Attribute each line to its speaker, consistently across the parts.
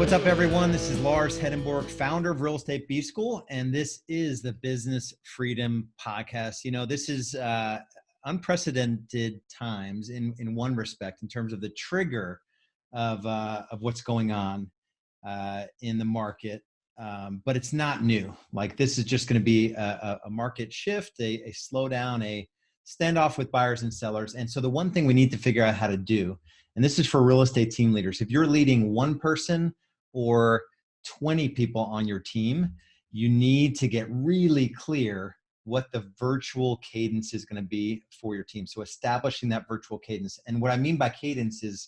Speaker 1: What's up, everyone? This is Lars Hedenborg, founder of Real Estate B School, and this is the Business Freedom Podcast. You know, this is unprecedented times in one respect, in terms of the trigger of what's going on in the market, but it's not new. Like, this is just going to be a market shift, a slowdown, a standoff with buyers and sellers. And so the one thing we need to figure out how to do, and this is for real estate team leaders, if you're leading one person or 20 people on your team, you need to get really clear what the virtual cadence is going to be for your team. So establishing that virtual cadence. And what I mean by cadence is,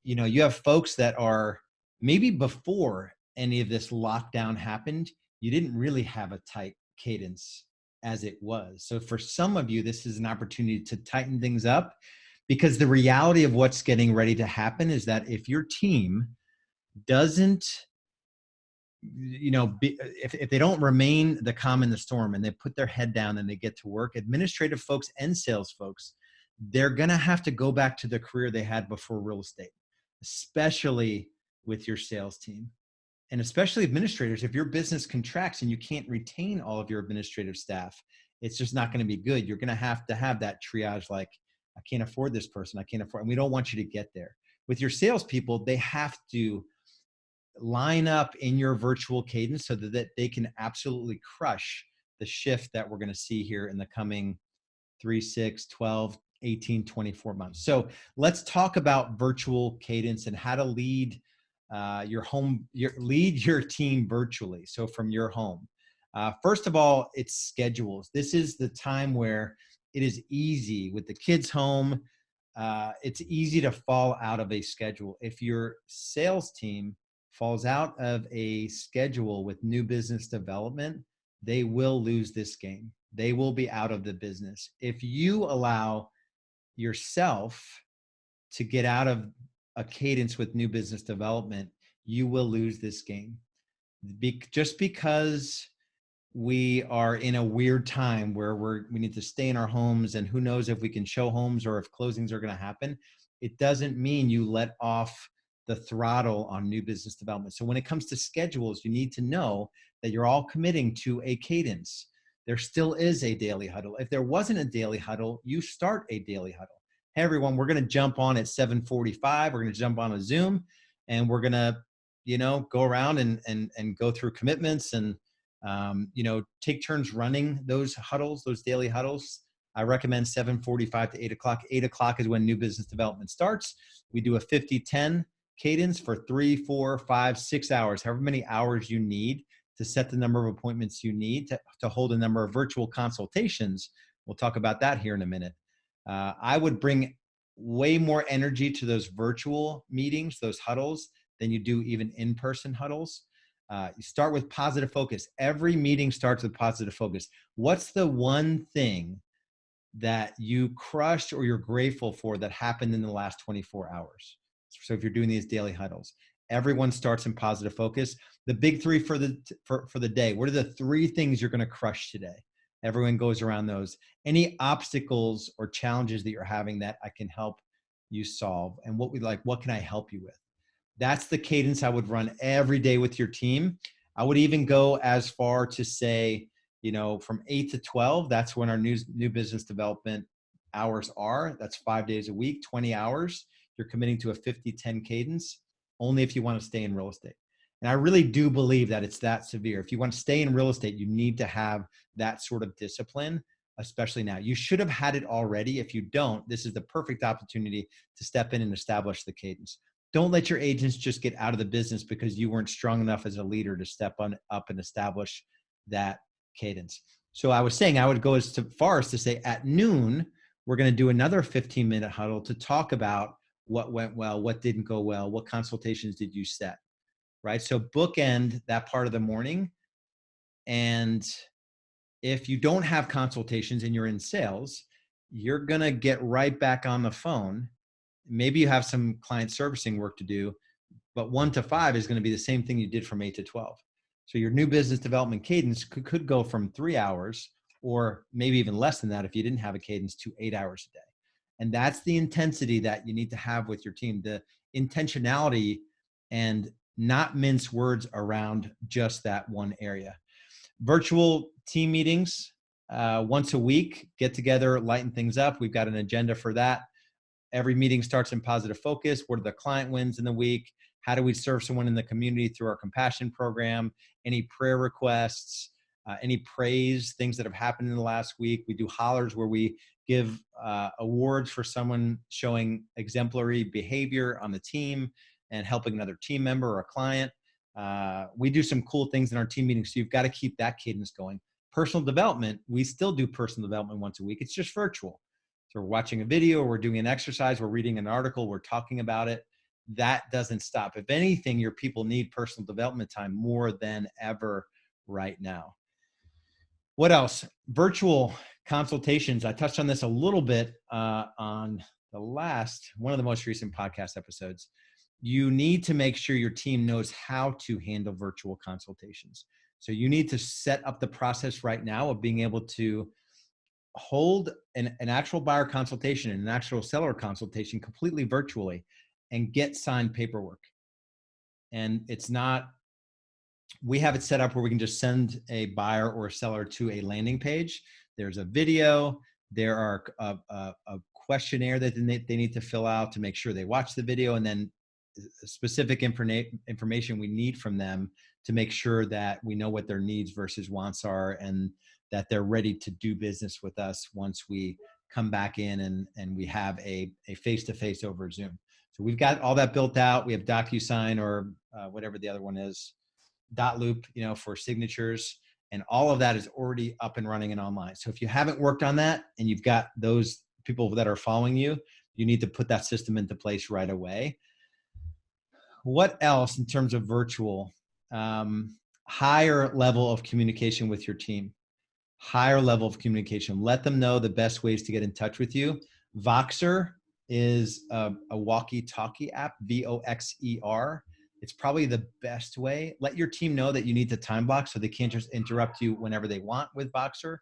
Speaker 1: you know, you have folks that are maybe before any of this lockdown happened, you didn't really have a tight cadence as it was. So for some of you, this is an opportunity to tighten things up, because the reality of what's getting ready to happen is that if your team doesn't, if they don't remain the calm in the storm and they put their head down and they get to work, administrative folks and sales folks, they're going to have to go back to the career they had before real estate, especially with your sales team. And especially administrators, if your business contracts and you can't retain all of your administrative staff, it's just not going to be good. You're going to have that triage, like, I can't afford this person, I can't afford, and we don't want you to get there. With your salespeople, they have to line up in your virtual cadence so that they can absolutely crush the shift that we're going to see here in the coming 3, 6, 12, 18, 24 months. So let's talk about virtual cadence and how to lead lead your team virtually. So from your home. First of all, it's schedules. This is the time where it is easy with the kids home. It's easy to fall out of a schedule. If your sales team falls out of a schedule with new business development, they will lose this game. They will be out of the business. If you allow yourself to get out of a cadence with new business development, you will lose this game. Just because we are in a weird time where we need to stay in our homes, and who knows if we can show homes or if closings are going to happen, it doesn't mean you let off the throttle on new business development. So when it comes to schedules, you need to know that you're all committing to a cadence. There still is a daily huddle. If there wasn't a daily huddle, you start a daily huddle. Hey, everyone, we're going to jump on at 7:45. We're going to jump on a Zoom, and we're going to, go around and go through commitments and, take turns running those huddles, those daily huddles. I recommend 7:45 to 8 o'clock. 8 o'clock is when new business development starts. We do a 50-10 cadence for 3, 4, 5, 6 hours, however many hours you need to set the number of appointments you need to hold a number of virtual consultations. We'll talk about that here in a minute. I would bring way more energy to those virtual meetings, those huddles, than you do even in-person huddles. You start with positive focus. Every meeting starts with positive focus. What's the one thing that you crushed or you're grateful for that happened in the last 24 hours? So if you're doing these daily huddles, everyone starts in positive focus. The big three for the day. What are the 3 things you're going to crush today? Everyone goes around those. Any obstacles or challenges that you're having that I can help you solve, and what can I help you with? That's the cadence I would run every day with your team. I would even go as far to say, from 8 to 12, that's when our new business development hours are. That's 5 days a week, 20 hours. You're committing to a 50-10 cadence only if you want to stay in real estate. And I really do believe that it's that severe. If you want to stay in real estate, you need to have that sort of discipline, especially now. You should have had it already. If you don't, this is the perfect opportunity to step in and establish the cadence. Don't let your agents just get out of the business because you weren't strong enough as a leader to step up and establish that cadence. So I was saying I would go as far as to say at noon, we're going to do another 15-minute huddle to talk about what went well, what didn't go well, what consultations did you set, right? So bookend that part of the morning. And if you don't have consultations and you're in sales, you're going to get right back on the phone. Maybe you have some client servicing work to do, but 1 to 5 is going to be the same thing you did from 8 to 12. So your new business development cadence could go from 3 hours, or maybe even less than that if you didn't have a cadence, to 8 hours a day. And that's the intensity that you need to have with your team. The intentionality and not mince words around just that one area. Virtual team meetings, once a week, get together, lighten things up. We've got an agenda for that. Every meeting starts in positive focus. What are the client wins in the week? How do we serve someone in the community through our compassion program? Any prayer requests, any praise, things that have happened in the last week. We do hollers where we give awards for someone showing exemplary behavior on the team and helping another team member or a client. We do some cool things in our team meetings. So you've got to keep that cadence going. Personal development, we still do personal development once a week. It's just virtual. So we're watching a video, we're doing an exercise, we're reading an article, we're talking about it. That doesn't stop. If anything, your people need personal development time more than ever right now. What else? Virtual consultations. I touched on this a little bit on one of the most recent podcast episodes. You need to make sure your team knows how to handle virtual consultations. So you need to set up the process right now of being able to hold an actual buyer consultation and an actual seller consultation completely virtually and get signed paperwork. And it's not, we have it set up where we can just send a buyer or a seller to a landing page. There's a video, there are a questionnaire that they need to fill out to make sure they watch the video, and then specific information we need from them to make sure that we know what their needs versus wants are, and that they're ready to do business with us once we come back in and we have a face-to-face over Zoom. So we've got all that built out. We have DocuSign or whatever the other one is, Dotloop, for signatures, and all of that is already up and running and online. So if you haven't worked on that and you've got those people that are following you, you need to put that system into place right away. What else in terms of virtual? Higher level of communication with your team. Higher level of communication. Let them know the best ways to get in touch with you. Voxer is a walkie-talkie app, Voxer. It's probably the best way. Let your team know that you need to time block so they can't just interrupt you whenever they want with Voxer,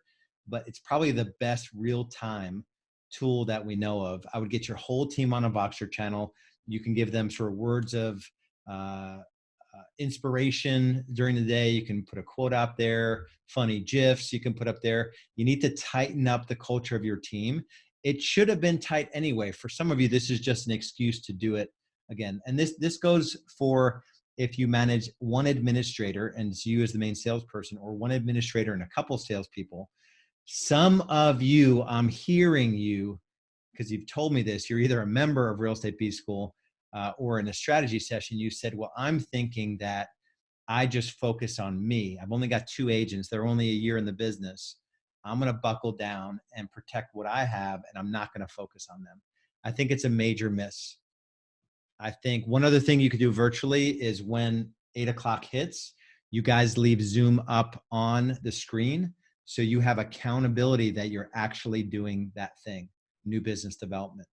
Speaker 1: but it's probably the best real-time tool that we know of. I would get your whole team on a Voxer channel. You can give them sort of words of inspiration during the day. You can put a quote out there, funny GIFs you can put up there. You need to tighten up the culture of your team. It should have been tight anyway. For some of you, this is just an excuse to do it again. And this goes for if you manage one administrator and it's you as the main salesperson, or one administrator and a couple salespeople. Some of you, I'm hearing you, because you've told me this, you're either a member of Real Estate B School or in a strategy session, you said, well, I'm thinking that I just focus on me. I've only got 2 agents. They're only a year in the business. I'm going to buckle down and protect what I have, and I'm not going to focus on them. I think it's a major miss. I think one other thing you could do virtually is when 8 o'clock hits, you guys leave Zoom up on the screen so you have accountability that you're actually doing that thing, new business development.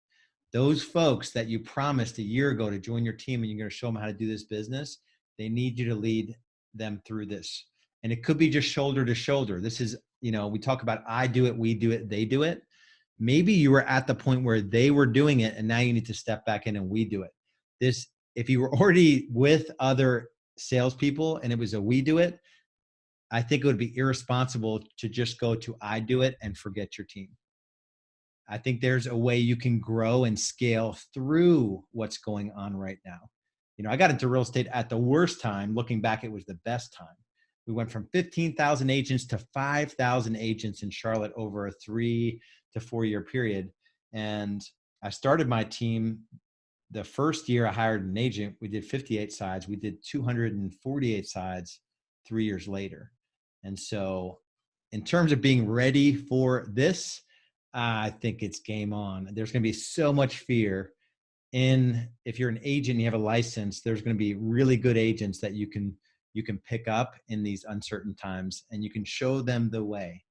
Speaker 1: Those folks that you promised a year ago to join your team and you're going to show them how to do this business, they need you to lead them through this. And it could be just shoulder to shoulder. This is, we talk about I do it, we do it, they do it. Maybe you were at the point where they were doing it and now you need to step back in and we do it. If you were already with other salespeople and it was a we do it, I think it would be irresponsible to just go to I do it and forget your team. I think there's a way you can grow and scale through what's going on right now. I got into real estate at the worst time. Looking back, it was the best time. We went from 15,000 agents to 5,000 agents in Charlotte over a 3 to 4 year period. And I started my team the first year I hired an agent. We did 58 sides. We did 248 sides 3 years later. And so in terms of being ready for this, I think it's game on. There's going to be so much fear if you're an agent and you have a license, there's going to be really good agents that you can pick up in these uncertain times, and you can show them the way.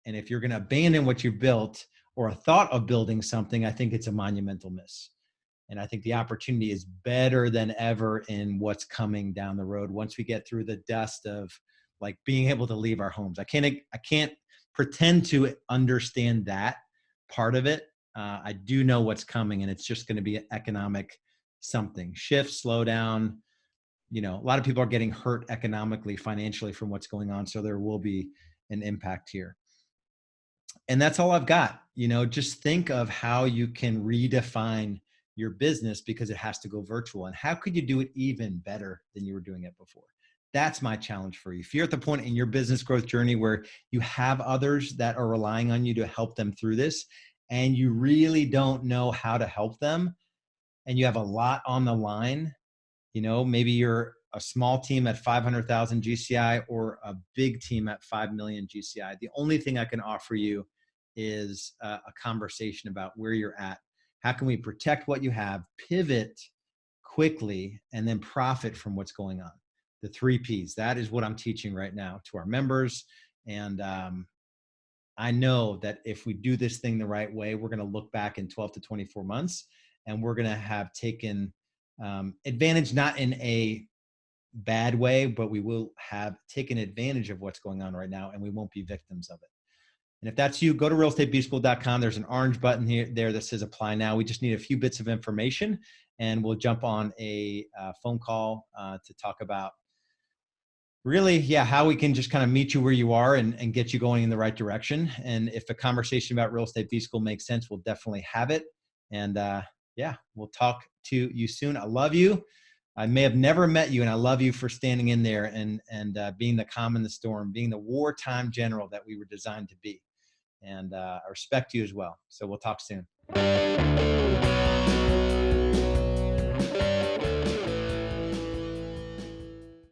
Speaker 1: And if you're going to abandon what you built or a thought of building something, I think it's a monumental miss. And I think the opportunity is better than ever in what's coming down the road once we get through the dust of like being able to leave our homes. I can't pretend to understand that part of it. I do know what's coming, and it's just going to be economic something, shift, slow down. A lot of people are getting hurt economically, financially from what's going on. So there will be an impact here. And that's all I've got. Just think of how you can redefine your business because it has to go virtual. And how could you do it even better than you were doing it before? That's my challenge for you. If you're at the point in your business growth journey where you have others that are relying on you to help them through this, and you really don't know how to help them, and you have a lot on the line, maybe you're a small team at 500,000 GCI or a big team at 5 million GCI. The only thing I can offer you is a conversation about where you're at. How can we protect what you have, pivot quickly, and then profit from what's going on? The 3 Ps. That is what I'm teaching right now to our members. And I know that if we do this thing the right way, we're going to look back in 12 to 24 months and we're going to have taken advantage, not in a bad way, but we will have taken advantage of what's going on right now and we won't be victims of it. And if that's you, go to realestatebschool.com. There's an orange button there that says apply now. We just need a few bits of information and we'll jump on a phone call to talk about really, how we can just kind of meet you where you are and get you going in the right direction. And if a conversation about Real Estate B-School makes sense, we'll definitely have it. And we'll talk to you soon. I love you. I may have never met you, and I love you for standing in there and being the calm in the storm, being the wartime general that we were designed to be. And I respect you as well. So we'll talk soon.